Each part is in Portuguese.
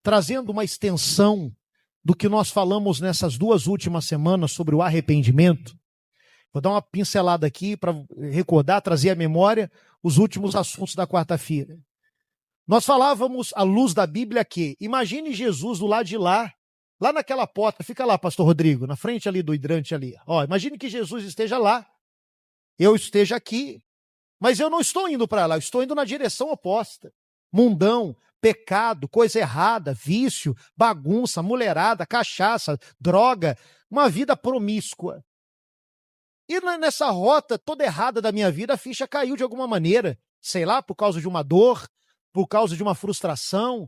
trazendo uma extensão do que nós falamos nessas 2 últimas semanas sobre o arrependimento. Vou dar uma pincelada aqui para recordar, trazer à memória os últimos assuntos da quarta-feira. Nós falávamos, à luz da Bíblia, que imagine Jesus do lado de lá naquela porta, fica lá, pastor Rodrigo, na frente ali do hidrante ali. Imagine que Jesus esteja lá, eu esteja aqui, mas eu não estou indo para lá, eu estou indo na direção oposta. Mundão, pecado, coisa errada, vício, bagunça, mulherada, cachaça, droga, uma vida promíscua. E nessa rota toda errada da minha vida, a ficha caiu de alguma maneira, sei lá, por causa de uma dor, por causa de uma frustração,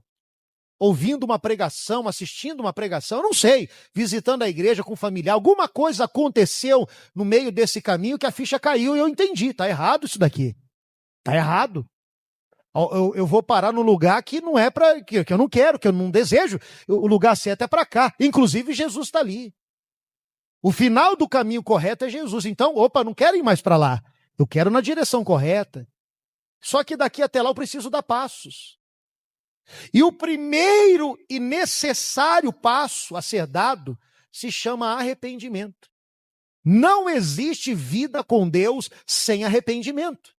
ouvindo uma pregação, assistindo uma pregação, eu não sei, visitando a igreja com um familiar, alguma coisa aconteceu no meio desse caminho que a ficha caiu e eu entendi, tá errado isso daqui, tá errado. Eu vou parar num lugar que não é para que eu não quero, que eu não desejo, o lugar certo é para cá, inclusive Jesus está ali. O final do caminho correto é Jesus, então, não quero ir mais para lá, eu quero na direção correta. Só que daqui até lá eu preciso dar passos. E o primeiro e necessário passo a ser dado se chama arrependimento. Não existe vida com Deus sem arrependimento.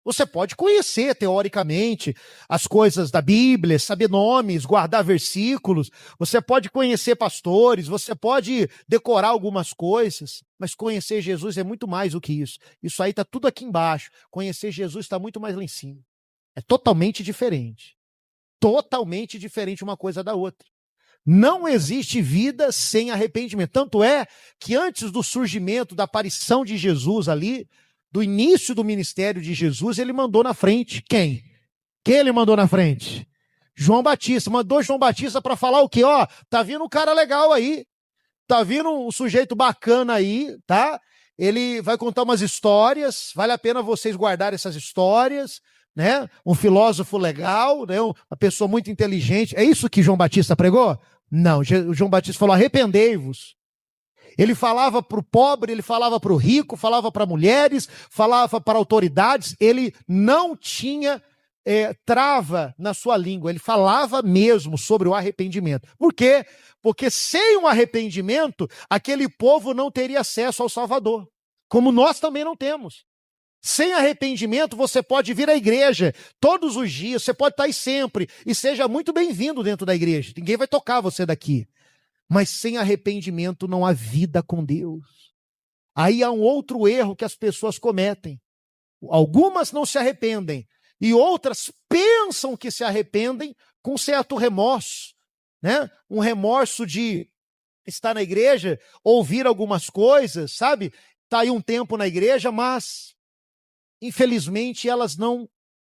Você pode conhecer teoricamente as coisas da Bíblia, saber nomes, guardar versículos, você pode conhecer pastores, você pode decorar algumas coisas, mas conhecer Jesus é muito mais do que isso. Isso aí está tudo aqui embaixo. Conhecer Jesus está muito mais lá em cima. É totalmente diferente. Totalmente diferente uma coisa da outra. Não existe vida sem arrependimento. Tanto é que antes do surgimento, da aparição de Jesus ali, do início do ministério de Jesus, ele mandou na frente. Quem? Quem ele mandou na frente? João Batista. Mandou João Batista para falar o quê? Tá vindo um cara legal aí. Tá vindo um sujeito bacana aí, tá? Ele vai contar umas histórias, vale a pena vocês guardarem essas histórias, né? Um filósofo legal, né? Uma pessoa muito inteligente. É isso que João Batista pregou? Não, João Batista falou, arrependei-vos. Ele falava para o pobre, ele falava para o rico, falava para mulheres, falava para autoridades. Ele não tinha trava na sua língua. Ele falava mesmo sobre o arrependimento. Por quê? Porque sem um arrependimento, aquele povo não teria acesso ao Salvador. Como nós também não temos. Sem arrependimento, você pode vir à igreja todos os dias, você pode estar aí sempre, e seja muito bem-vindo dentro da igreja. Ninguém vai tocar você daqui. Mas sem arrependimento não há vida com Deus. Aí há um outro erro que as pessoas cometem. Algumas não se arrependem e outras pensam que se arrependem com certo remorso, né? Um remorso de estar na igreja, ouvir algumas coisas, sabe? Está aí um tempo na igreja, mas infelizmente elas não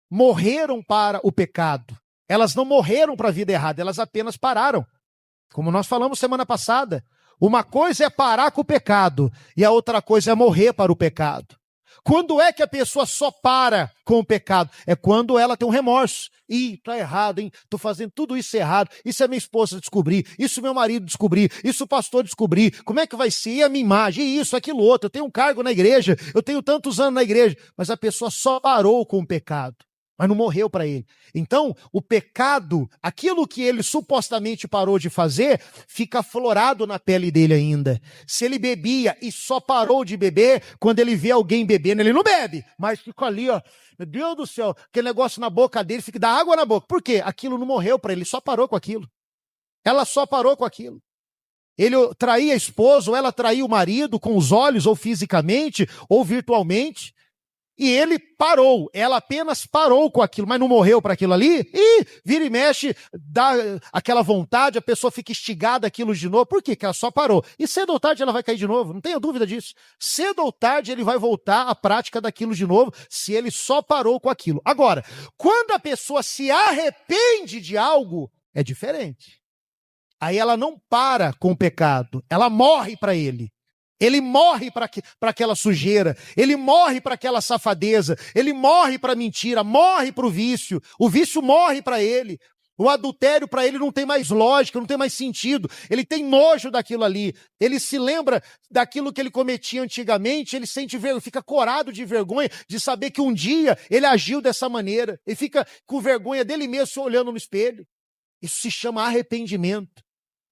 morreram para o pecado. Elas não morreram para a vida errada, elas apenas pararam. Como nós falamos semana passada, uma coisa é parar com o pecado e a outra coisa é morrer para o pecado. Quando é que a pessoa só para com o pecado? É quando ela tem um remorso. Tá errado, hein? Tô fazendo tudo isso errado. Isso é minha esposa descobrir, isso meu marido descobrir, isso o pastor descobrir. Como é que vai ser? E a minha imagem? Isso, aquilo, outro. Eu tenho um cargo na igreja, eu tenho tantos anos na igreja. Mas a pessoa só parou com o pecado. Mas não morreu para ele. Então, o pecado, aquilo que ele supostamente parou de fazer, fica aflorado na pele dele ainda. Se ele bebia e só parou de beber, quando ele vê alguém bebendo, ele não bebe, mas fica ali, meu Deus do céu, aquele negócio na boca dele, fica dá água na boca. Por quê? Aquilo não morreu para ele, só parou com aquilo. Ela só parou com aquilo. Ele traía a esposa, ou ela traía o marido com os olhos, ou fisicamente, ou virtualmente. E ele parou, ela apenas parou com aquilo, mas não morreu para aquilo ali. E vira e mexe, dá aquela vontade, a pessoa fica instigada aquilo de novo. Por quê? Porque ela só parou. E cedo ou tarde ela vai cair de novo, não tenha dúvida disso. Cedo ou tarde ele vai voltar à prática daquilo de novo, se ele só parou com aquilo. Agora, quando a pessoa se arrepende de algo, é diferente. Aí ela não para com o pecado, ela morre para ele. Ele morre para aquela sujeira, ele morre para aquela safadeza, ele morre para a mentira, morre para o vício morre para ele. O adultério para ele não tem mais lógica, não tem mais sentido, ele tem nojo daquilo ali, ele se lembra daquilo que ele cometia antigamente, ele fica corado de vergonha de saber que um dia ele agiu dessa maneira, ele fica com vergonha dele mesmo olhando no espelho. Isso se chama arrependimento.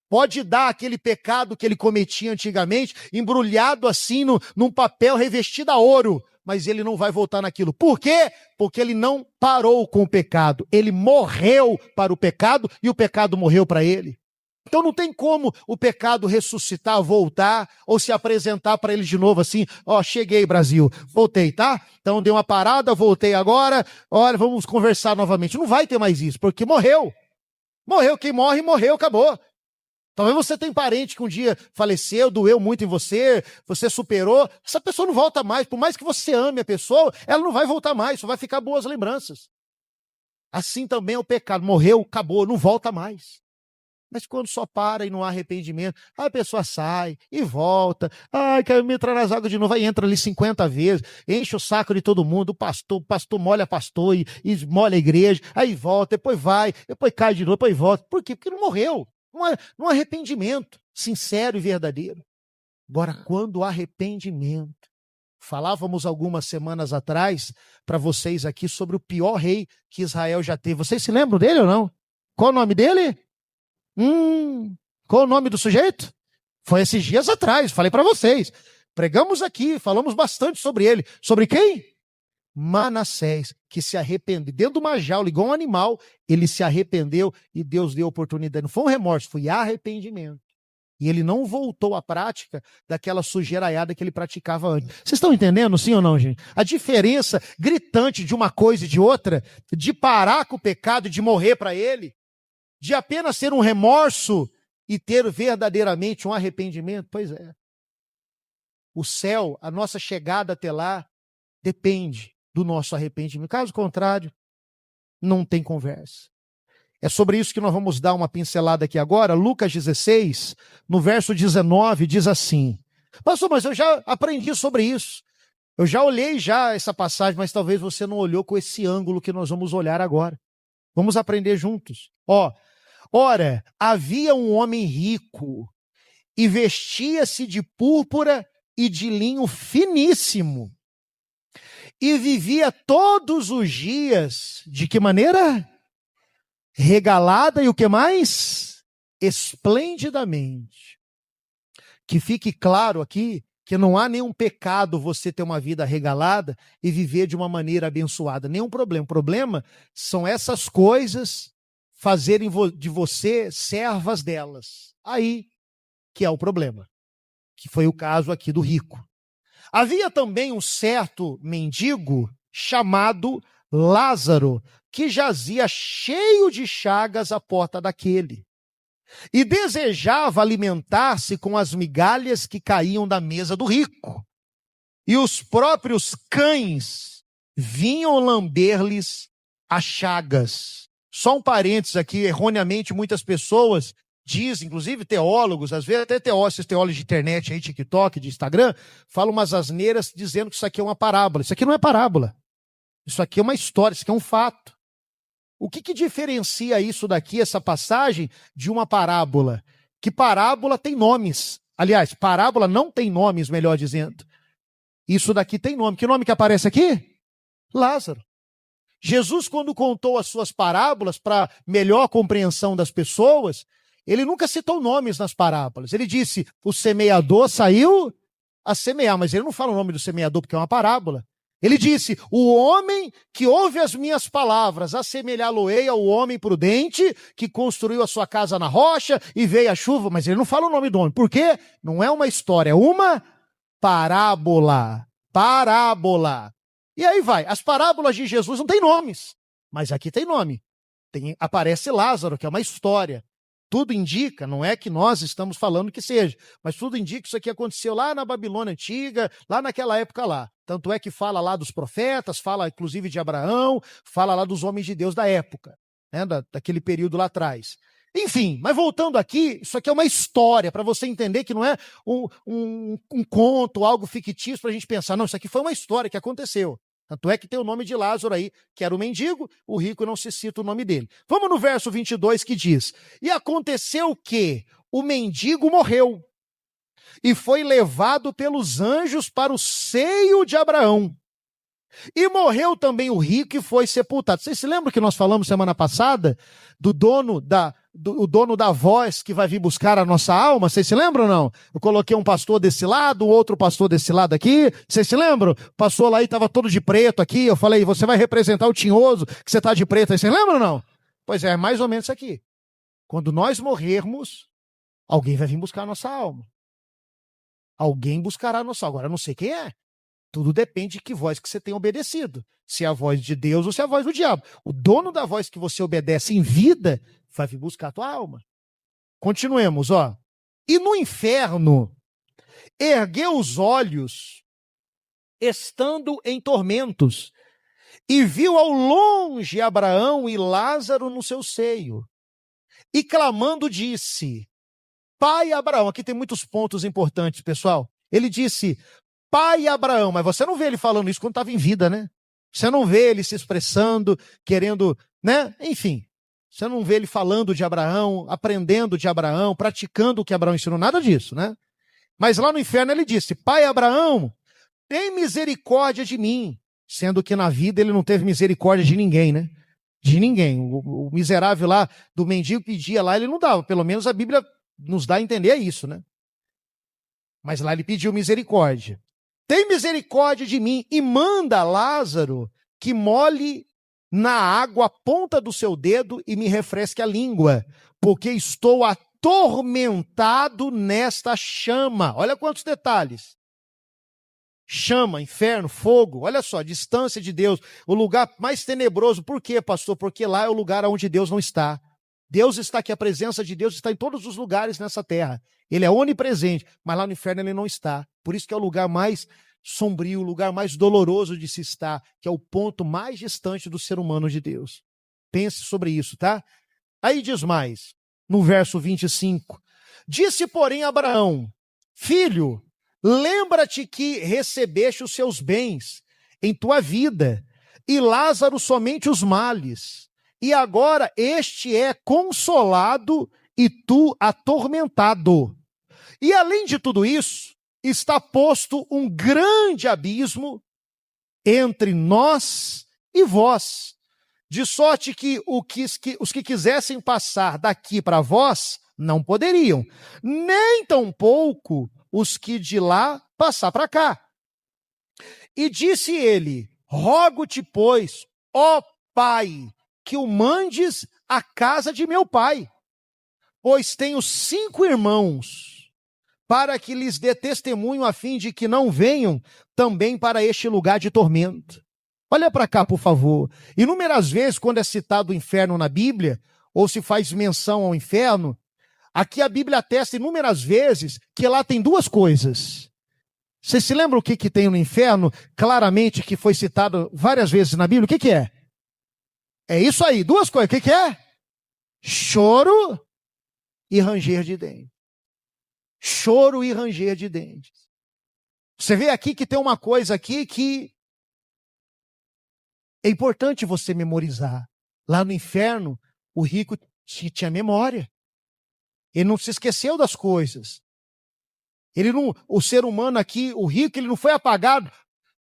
Pode dar aquele pecado que ele cometia antigamente, embrulhado assim num papel revestido a ouro, mas ele não vai voltar naquilo. Por quê? Porque ele não parou com o pecado. Ele morreu para o pecado e o pecado morreu para ele. Então não tem como o pecado ressuscitar, voltar ou se apresentar para ele de novo assim, ó, cheguei Brasil, voltei, tá? Então dei uma parada, voltei agora, olha, vamos conversar novamente. Não vai ter mais isso, porque morreu. Morreu, quem morre, morreu, acabou. Talvez você tenha parente que um dia faleceu, doeu muito em você, você superou, essa pessoa não volta mais. Por mais que você ame a pessoa, ela não vai voltar mais, só vai ficar boas lembranças. Assim também é o pecado, morreu, acabou, não volta mais. Mas quando só para e não há arrependimento, a pessoa sai e volta. Ai, quero me entrar nas águas de novo. Aí entra ali 50 vezes, enche o saco de todo mundo. O pastor molha pastor e molha a igreja. Aí volta, depois vai, depois cai de novo, depois volta. Por quê? Porque não morreu. Não há arrependimento sincero e verdadeiro. Agora, quando há arrependimento, falávamos algumas semanas atrás para vocês aqui sobre o pior rei que Israel já teve. Vocês se lembram dele ou não? Qual o nome dele? Qual o nome do sujeito? Foi esses dias atrás, falei para vocês. Pregamos aqui, falamos bastante sobre ele. Sobre quem? Manassés, que se arrependeu. Dentro de uma jaula, igual um animal, ele se arrependeu e Deus deu oportunidade. Não foi um remorso, foi arrependimento. E ele não voltou à prática daquela sujeiraiada que ele praticava antes. Vocês estão entendendo, sim ou não, gente? A diferença gritante de uma coisa e de outra, de parar com o pecado e de morrer para ele, de apenas ser um remorso e ter verdadeiramente um arrependimento? Pois é. O céu, a nossa chegada até lá, depende do nosso arrependimento. Caso contrário, não tem conversa. É sobre isso que nós vamos dar uma pincelada aqui agora. Lucas 16, no verso 19, diz assim: pastor, mas eu já aprendi sobre isso. Eu já olhei essa passagem, mas talvez você não olhou com esse ângulo que nós vamos olhar agora. Vamos aprender juntos. Ora, havia um homem rico e vestia-se de púrpura e de linho finíssimo. E vivia todos os dias, de que maneira? Regalada e o que mais? Esplendidamente. Que fique claro aqui que não há nenhum pecado você ter uma vida regalada e viver de uma maneira abençoada. Nenhum problema. O problema são essas coisas fazerem de você servas delas. Aí que é o problema. Que foi o caso aqui do rico. Havia também um certo mendigo chamado Lázaro, que jazia cheio de chagas à porta daquele, e desejava alimentar-se com as migalhas que caíam da mesa do rico. E os próprios cães vinham lamber-lhes as chagas. Só um parênteses aqui, erroneamente muitas pessoas dizem, inclusive teólogos, às vezes até esses teólogos de internet, aí, TikTok, de Instagram, falam umas asneiras dizendo que isso aqui é uma parábola. Isso aqui não é parábola. Isso aqui é uma história, isso aqui é um fato. O que diferencia isso daqui, essa passagem, de uma parábola? Que parábola tem nomes. Aliás, parábola não tem nomes, melhor dizendo. Isso daqui tem nome. Que nome que aparece aqui? Lázaro. Jesus, quando contou as suas parábolas para melhor compreensão das pessoas, ele nunca citou nomes nas parábolas. Ele disse, o semeador saiu a semear, mas ele não fala o nome do semeador porque é uma parábola. Ele disse, o homem que ouve as minhas palavras, assemelhá-lo-ei ao homem prudente que construiu a sua casa na rocha e veio a chuva, mas ele não fala o nome do homem. Por quê? Não é uma história, é uma parábola. Parábola. E aí vai, as parábolas de Jesus não têm nomes, mas aqui tem nome. Aparece Lázaro, que é uma história. Tudo indica, não é que nós estamos falando que seja, mas tudo indica que isso aqui aconteceu lá na Babilônia Antiga, lá naquela época lá. Tanto é que fala lá dos profetas, fala inclusive de Abraão, fala lá dos homens de Deus da época, né, daquele período lá atrás. Enfim, mas voltando aqui, isso aqui é uma história, para você entender que não é um conto, algo fictício para a gente pensar. Não, isso aqui foi uma história que aconteceu. Tanto é que tem o nome de Lázaro aí, que era o mendigo, o rico não se cita o nome dele. Vamos no verso 22 que diz, e aconteceu que o mendigo morreu e foi levado pelos anjos para o seio de Abraão. E morreu também o rico e foi sepultado. Vocês se lembram que nós falamos semana passada do dono o dono da voz que vai vir buscar a nossa alma, vocês se lembram ou não? Eu coloquei um pastor desse lado, outro pastor desse lado aqui, vocês se lembram? Passou lá e estava todo de preto aqui, eu falei, você vai representar o tinhoso, que você está de preto, aí vocês lembram ou não? Pois é mais ou menos isso aqui. Quando nós morrermos, alguém vai vir buscar a nossa alma. Alguém buscará a nossa alma. Agora, eu não sei quem é. Tudo depende de que voz que você tem obedecido. Se é a voz de Deus ou se é a voz do diabo. O dono da voz que você obedece em vida vai vir buscar a tua alma. Continuemos, ó. E no inferno, ergueu os olhos, estando em tormentos, e viu ao longe Abraão e Lázaro no seu seio. E clamando disse, Pai Abraão, aqui tem muitos pontos importantes, pessoal. Ele disse, Pai Abraão, mas você não vê ele falando isso quando estava em vida, né? Você não vê ele se expressando, querendo, né? Enfim, você não vê ele falando de Abraão, aprendendo de Abraão, praticando o que Abraão ensinou, nada disso, né? Mas lá no inferno ele disse, Pai Abraão, tem misericórdia de mim. Sendo que na vida ele não teve misericórdia de ninguém, né? De ninguém. O miserável lá, do mendigo pedia lá, ele não dava. Pelo menos a Bíblia nos dá a entender isso, né? Mas lá ele pediu misericórdia. Tem misericórdia de mim e manda Lázaro que molhe na água a ponta do seu dedo e me refresque a língua, porque estou atormentado nesta chama. Olha quantos detalhes. Chama, inferno, fogo, olha só, distância de Deus, o lugar mais tenebroso. Por quê, pastor? Porque lá é o lugar onde Deus não está. Deus está aqui, a presença de Deus está em todos os lugares nessa terra. Ele é onipresente, mas lá no inferno ele não está. Por isso que é o lugar mais sombrio, o lugar mais doloroso de se estar, que é o ponto mais distante do ser humano de Deus. Pense sobre isso, tá? Aí diz mais, no verso 25. Disse, porém, Abraão, filho, lembra-te que recebeste os seus bens em tua vida, e Lázaro somente os males. E agora este é consolado e tu atormentado. E além de tudo isso, está posto um grande abismo entre nós e vós, de sorte que os que quisessem passar daqui para vós não poderiam, nem tampouco os que de lá passar para cá. E disse ele, rogo-te, pois, ó Pai, que o mandes à casa de meu pai, pois tenho 5 irmãos, para que lhes dê testemunho a fim de que não venham também para este lugar de tormento. Olha para cá, por favor. Inúmeras vezes, quando é citado o inferno na Bíblia, ou se faz menção ao inferno, aqui a Bíblia atesta inúmeras vezes que lá tem 2 coisas. Você se lembra o que tem no inferno, claramente, que foi citado várias vezes na Bíblia? O que é? É isso aí, 2 coisas. O que é? Choro e ranger de dentes. Choro e ranger de dentes. Você vê aqui que tem uma coisa aqui que é importante você memorizar. Lá no inferno, o rico tinha memória. Ele não se esqueceu das coisas. O ser humano aqui, o rico, ele não foi apagado,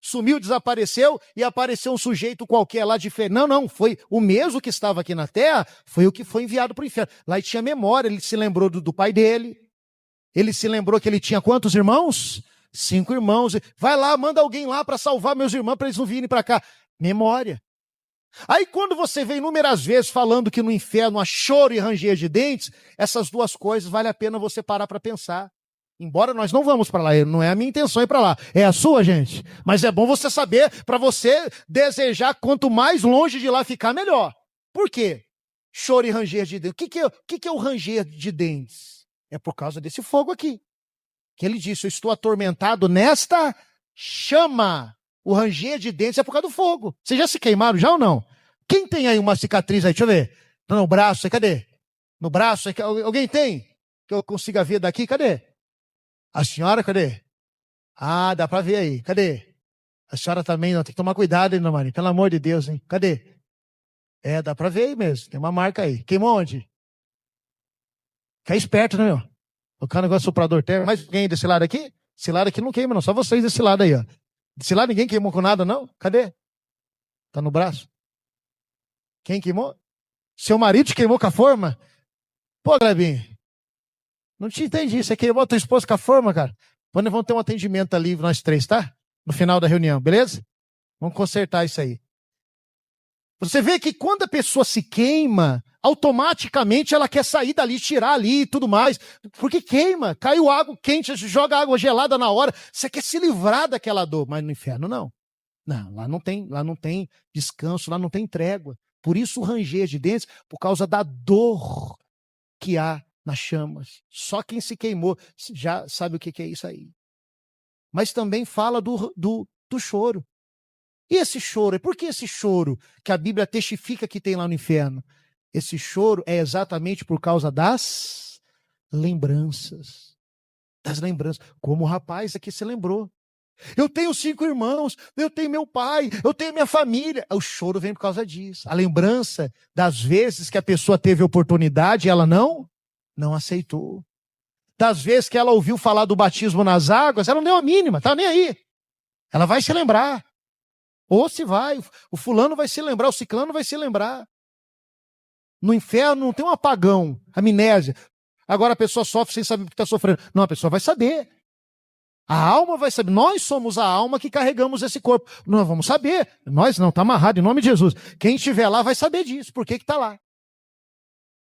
sumiu, desapareceu e apareceu um sujeito qualquer lá diferente. Não, foi o mesmo que estava aqui na terra, foi o que foi enviado para o inferno. Lá ele tinha memória, ele se lembrou do pai dele, ele se lembrou que ele tinha quantos irmãos? 5 irmãos. Vai lá, manda alguém lá para salvar meus irmãos para eles não virem para cá. Memória. Aí quando você vê inúmeras vezes falando que no inferno há choro e ranger de dentes, essas 2 coisas vale a pena você parar para pensar. Embora nós não vamos para lá, não é a minha intenção ir para lá, é a sua, gente. Mas é bom você saber, para você desejar, quanto mais longe de lá ficar, melhor. Por quê? Choro e ranger de dentes. O que é o ranger de dentes? É por causa desse fogo aqui. Que ele disse, eu estou atormentado nesta chama. O ranger de dentes é por causa do fogo. Vocês já se queimaram já ou não? Quem tem aí uma cicatriz aí? Deixa eu ver. No braço, cadê? No braço, alguém tem? Que eu consiga ver daqui, cadê? A senhora, cadê? Ah, dá pra ver aí, cadê? A senhora também, não, tem que tomar cuidado, hein, Maria? Pelo amor de Deus, hein? Cadê? É, dá pra ver aí mesmo, tem uma marca aí. Queimou onde? Fica esperto, né, meu? O cara negócio soprador térmico. Mais alguém desse lado aqui? Esse lado aqui não queima, não. Só vocês desse lado aí, ó. Desse lado ninguém queimou com nada, não? Cadê? Tá no braço? Quem queimou? Seu marido te queimou com a forma? Pô, Glebinho, não te entendi. Você queria botar tua esposa com a forma, cara? Quando vamos ter um atendimento ali, nós três, tá? No final da reunião, beleza? Vamos consertar isso aí. Você vê que quando a pessoa se queima, automaticamente ela quer sair dali, tirar ali e tudo mais. Porque queima, caiu água quente, joga água gelada na hora. Você quer se livrar daquela dor, mas no inferno não. Não, lá não tem descanso, lá não tem trégua. Por isso o ranger de dentes, por causa da dor que há nas chamas. Só quem se queimou já sabe o que é isso aí. Mas também fala do choro. E esse choro? Por que esse choro que a Bíblia testifica que tem lá no inferno? Esse choro é exatamente por causa das lembranças. Das lembranças. Como o rapaz aqui se lembrou. Eu tenho 5 irmãos, eu tenho meu pai, eu tenho minha família. O choro vem por causa disso. A lembrança das vezes que a pessoa teve oportunidade e ela não aceitou. Das vezes que ela ouviu falar do batismo nas águas, ela não deu a mínima, tá nem aí. Ela vai se lembrar. Ou se vai, o fulano vai se lembrar, o ciclano vai se lembrar. No inferno não tem um apagão, amnésia. Agora a pessoa sofre sem saber o que está sofrendo. Não, a pessoa vai saber. A alma vai saber. Nós somos a alma que carregamos esse corpo. Nós vamos saber. Nós não, está amarrado em nome de Jesus. Quem estiver lá vai saber disso. Por que está lá?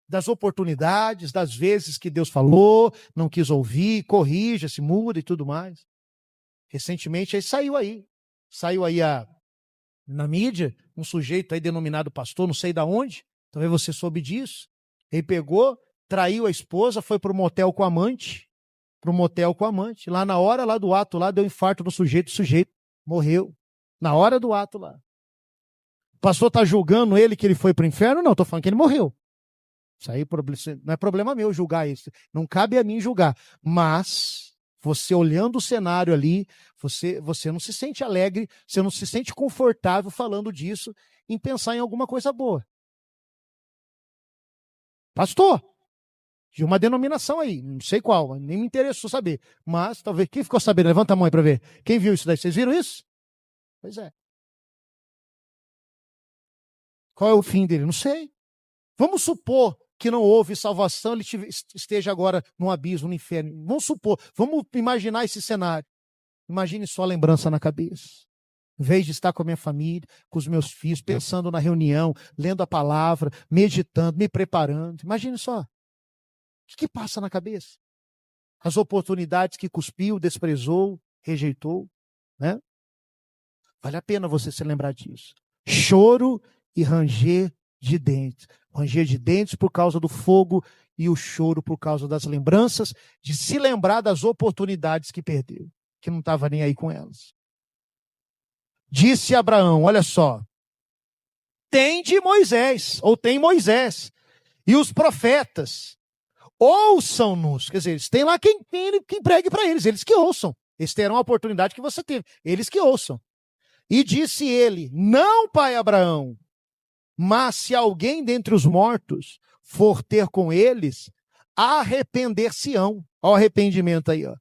Das oportunidades, das vezes que Deus falou, não quis ouvir, corrija, se muda e tudo mais. Recentemente aí saiu aí na mídia, um sujeito aí denominado pastor, não sei de onde, talvez você soube disso. Ele pegou, traiu a esposa, foi para o motel com a amante. Lá na hora lá do ato, lá deu infarto no sujeito, o sujeito morreu. Na hora do ato lá. O pastor está julgando ele que ele foi para o inferno? Não, estou falando que ele morreu. Isso aí não é problema meu julgar isso. Não cabe a mim julgar. Mas você olhando o cenário ali, você não se sente alegre, você não se sente confortável falando disso, em pensar em alguma coisa boa. Pastor, de uma denominação aí, não sei qual, nem me interessou saber. Mas talvez, quem ficou sabendo? Levanta a mão aí para ver. Quem viu isso daí? Vocês viram isso? Pois é. Qual é o fim dele? Não sei. Vamos supor que não houve salvação, ele esteja agora no abismo, no inferno. Vamos supor, vamos imaginar esse cenário. Imagine só a lembrança na cabeça. Em vez de estar com a minha família, com os meus filhos, pensando na reunião, lendo a palavra, meditando, me preparando. Imagine só. O que passa na cabeça? As oportunidades que cuspiu, desprezou, rejeitou, né? Vale a pena você se lembrar disso. Choro e ranger de dentes. Ranger de dentes por causa do fogo e o choro por causa das lembranças, de se lembrar das oportunidades que perdeu, que não estava nem aí com elas. Disse Abraão, olha só, tem Moisés, e os profetas, ouçam-nos. Quer dizer, eles têm lá quem pregue para eles que ouçam. Eles terão a oportunidade que você teve, eles que ouçam. E disse ele, não, pai Abraão, mas se alguém dentre os mortos for ter com eles, arrepender-se-ão. Olha o arrependimento aí, ó.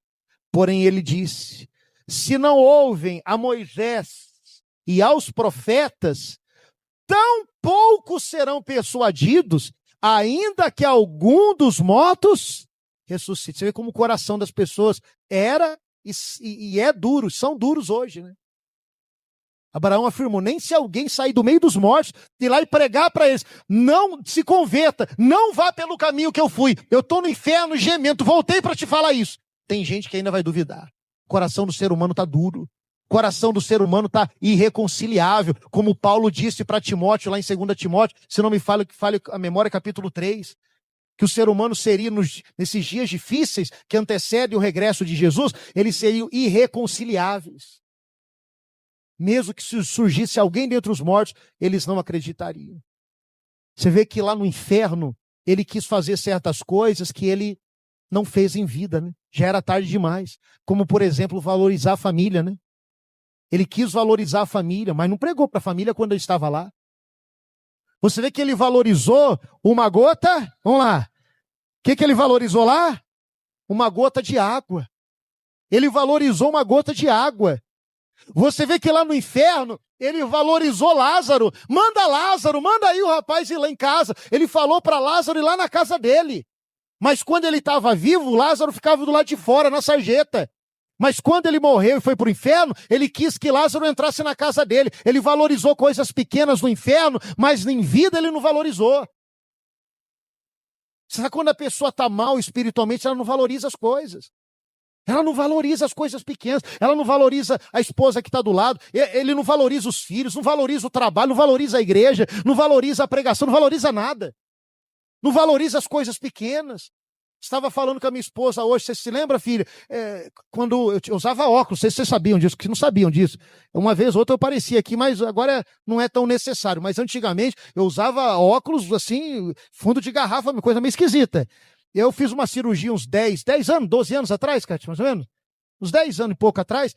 Porém ele disse, se não ouvem a Moisés e aos profetas, tão poucos serão persuadidos, ainda que algum dos mortos ressuscite. Você vê como o coração das pessoas era e é duro, são duros hoje, né? Abraão afirmou, nem se alguém sair do meio dos mortos, ir lá e pregar para eles, não se converta, não vá pelo caminho que eu fui, eu estou no inferno gemendo, voltei para te falar isso. Tem gente que ainda vai duvidar. O coração do ser humano está duro. O coração do ser humano está irreconciliável, como Paulo disse para Timóteo, lá em 2 Timóteo, se não me fale a memória, capítulo 3, que o ser humano seria, nesses dias difíceis que antecedem o regresso de Jesus, eles seriam irreconciliáveis. Mesmo que surgisse alguém dentre os mortos, eles não acreditariam. Você vê que lá no inferno, ele quis fazer certas coisas que ele não fez em vida, né? Já era tarde demais. Como, por exemplo, valorizar a família, né? Ele quis valorizar a família, mas não pregou para a família quando ele estava lá. Você vê que ele valorizou uma gota, vamos lá. O que ele valorizou lá? Uma gota de água. Ele valorizou uma gota de água. Você vê que lá no inferno, ele valorizou Lázaro. Manda aí o rapaz ir lá em casa. Ele falou para Lázaro ir lá na casa dele. Mas quando ele estava vivo, Lázaro ficava do lado de fora, na sarjeta. Mas quando ele morreu e foi para o inferno, ele quis que Lázaro entrasse na casa dele. Ele valorizou coisas pequenas no inferno, mas em vida ele não valorizou. Sabe quando a pessoa está mal espiritualmente, ela não valoriza as coisas. Ela não valoriza as coisas pequenas, ela não valoriza a esposa que está do lado, ele não valoriza os filhos, não valoriza o trabalho, não valoriza a igreja, não valoriza a pregação, não valoriza nada. Não valoriza as coisas pequenas. Estava falando com a minha esposa hoje, você se lembra, filha? Quando eu usava óculos, não sei se vocês sabiam disso, que não sabiam disso. Uma vez ou outra eu aparecia aqui, mas agora não é tão necessário. Mas antigamente eu usava óculos assim, fundo de garrafa, uma coisa meio esquisita. Eu fiz uma cirurgia uns 10 anos, 12 anos atrás, Cátia, mais ou menos. Uns 10 anos e pouco atrás,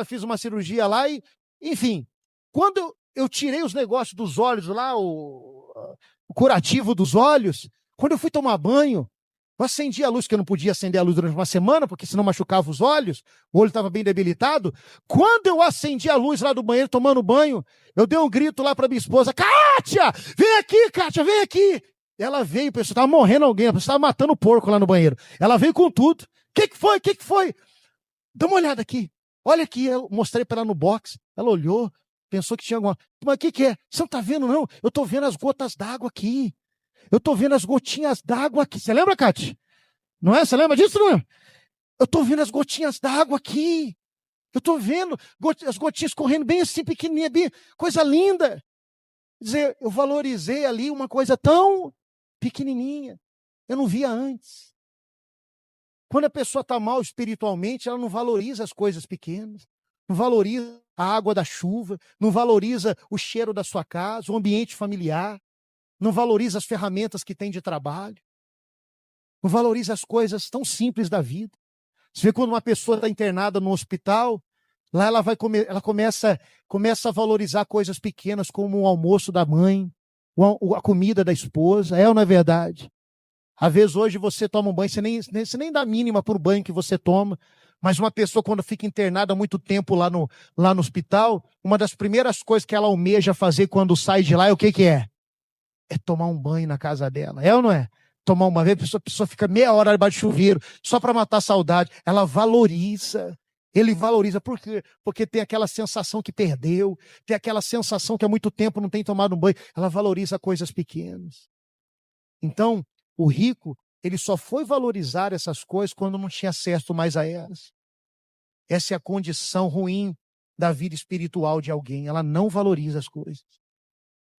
fiz uma cirurgia lá e, enfim, quando eu tirei os negócios dos olhos lá, o curativo dos olhos, quando eu fui tomar banho, eu acendi a luz, que eu não podia acender a luz durante uma semana, porque senão machucava os olhos, o olho estava bem debilitado. Quando eu acendi a luz lá do banheiro, tomando banho, eu dei um grito lá para minha esposa, Kátia, vem aqui, Kátia, vem aqui. Ela veio, pessoal, estava morrendo alguém, a pessoa estava matando o porco lá no banheiro. Ela veio com tudo. O que foi? O que foi? Dá uma olhada aqui. Olha aqui, eu mostrei para ela no box. Ela olhou, pensou que tinha alguma... Mas o que é? Você não está vendo, não? Eu estou vendo as gotas d'água aqui. Eu estou vendo as gotinhas d'água aqui. Você lembra, Cátia? Não é? Você lembra disso, não é? Eu estou vendo as gotinhas d'água aqui. Eu estou vendo as gotinhas correndo bem assim, pequenininha, bem... coisa linda. Quer dizer, eu valorizei ali uma coisa tão pequenininha. Eu não via antes. Quando a pessoa está mal espiritualmente, ela não valoriza as coisas pequenas. Não valoriza a água da chuva. Não valoriza o cheiro da sua casa, o ambiente familiar. Não valoriza as ferramentas que tem de trabalho. Não valoriza as coisas tão simples da vida. Você vê quando uma pessoa está internada no hospital, lá ela começa a valorizar coisas pequenas, como o almoço da mãe, a comida da esposa. É ou não é verdade? Às vezes hoje você toma um banho, você nem dá mínima para o banho que você toma, mas uma pessoa quando fica internada há muito tempo lá no hospital, uma das primeiras coisas que ela almeja fazer quando sai de lá é o que é? É tomar um banho na casa dela. É ou não é? Tomar uma vez, a pessoa fica meia hora debaixo de chuveiro, só para matar a saudade. Ela valoriza. Ele valoriza. Por quê? Porque tem aquela sensação que perdeu, tem aquela sensação que há muito tempo não tem tomado um banho. Ela valoriza coisas pequenas. Então, o rico, ele só foi valorizar essas coisas quando não tinha acesso mais a elas. Essa é a condição ruim da vida espiritual de alguém. Ela não valoriza as coisas.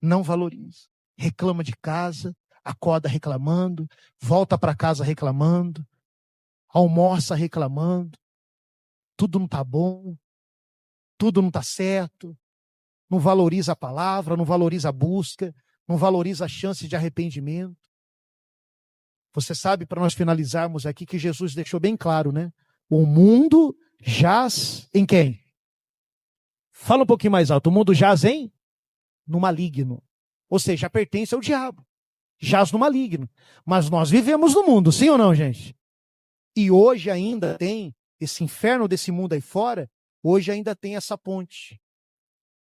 Não valoriza. Reclama de casa, acorda reclamando, volta para casa reclamando, almoça reclamando, tudo não está bom, tudo não está certo, não valoriza a palavra, não valoriza a busca, não valoriza a chance de arrependimento. Você sabe, para nós finalizarmos aqui, que Jesus deixou bem claro, né? O mundo jaz em quem? Fala um pouquinho mais alto. O mundo jaz no maligno. Ou seja, pertence ao diabo. Jaz no maligno. Mas nós vivemos no mundo, sim ou não, gente? E hoje ainda tem esse inferno desse mundo aí fora, hoje ainda tem essa ponte.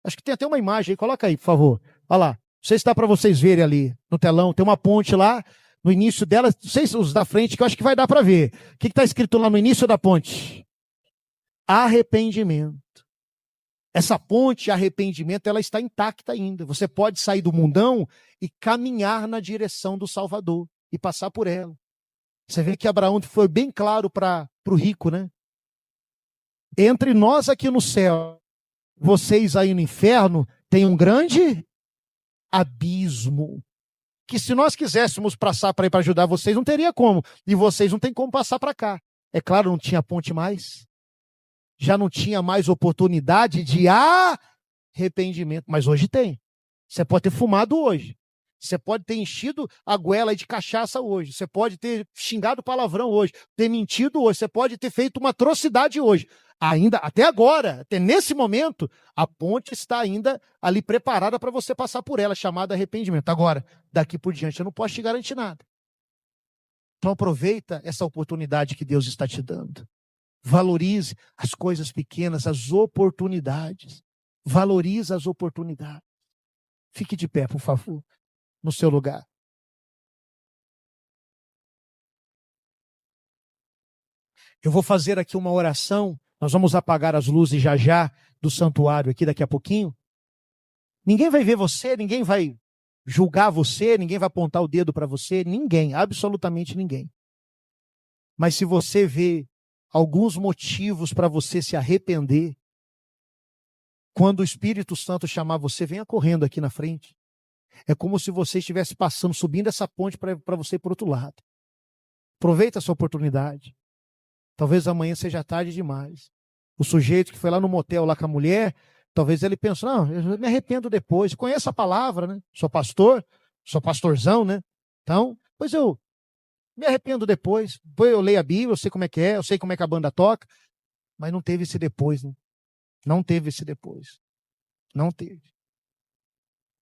Acho que tem até uma imagem aí, coloca aí, por favor. Olha lá. Não sei se dá para vocês verem ali no telão, tem uma ponte lá, no início dela, não sei se os da frente, que eu acho que vai dar para ver. O que está escrito lá no início da ponte? Arrependimento. Essa ponte, arrependimento, ela está intacta ainda. Você pode sair do mundão e caminhar na direção do Salvador e passar por ela. Você vê que Abraão foi bem claro para o rico, né? Entre nós aqui no céu, vocês aí no inferno, tem um grande abismo. Que se nós quiséssemos passar para ir para ajudar vocês, não teria como. E vocês não tem como passar para cá. É claro, não tinha ponte mais. Já não tinha mais oportunidade de arrependimento. Mas hoje tem. Você pode ter fumado hoje. Você pode ter enchido a goela de cachaça hoje. Você pode ter xingado palavrão hoje. Ter mentido hoje. Você pode ter feito uma atrocidade hoje. Ainda, até agora, até nesse momento, a ponte está ainda ali preparada para você passar por ela, chamada arrependimento. Agora, daqui por diante, eu não posso te garantir nada. Então aproveita essa oportunidade que Deus está te dando. Valorize as coisas pequenas, as oportunidades. Valorize as oportunidades. Fique de pé, por favor, no seu lugar. Eu vou fazer aqui uma oração. Nós vamos apagar as luzes já já do santuário aqui daqui a pouquinho. Ninguém vai ver você, ninguém vai julgar você, ninguém vai apontar o dedo para você, ninguém, absolutamente ninguém. Mas se você vê alguns motivos para você se arrepender, quando o Espírito Santo chamar você, venha correndo aqui na frente. É como se você estivesse passando, subindo essa ponte para você ir para o outro lado. Aproveita essa oportunidade. Talvez amanhã seja tarde demais. O sujeito que foi lá no motel lá com a mulher, talvez ele pense, não, eu me arrependo depois. Conheço a palavra, né? Sou pastor, sou pastorzão, né? Então, pois eu me arrependo depois. Depois eu leio a Bíblia, eu sei como é que é, eu sei como é que a banda toca. Mas não teve esse depois, né? Não teve esse depois. Não teve.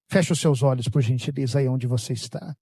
Feche os seus olhos, por gentileza, aí onde você está.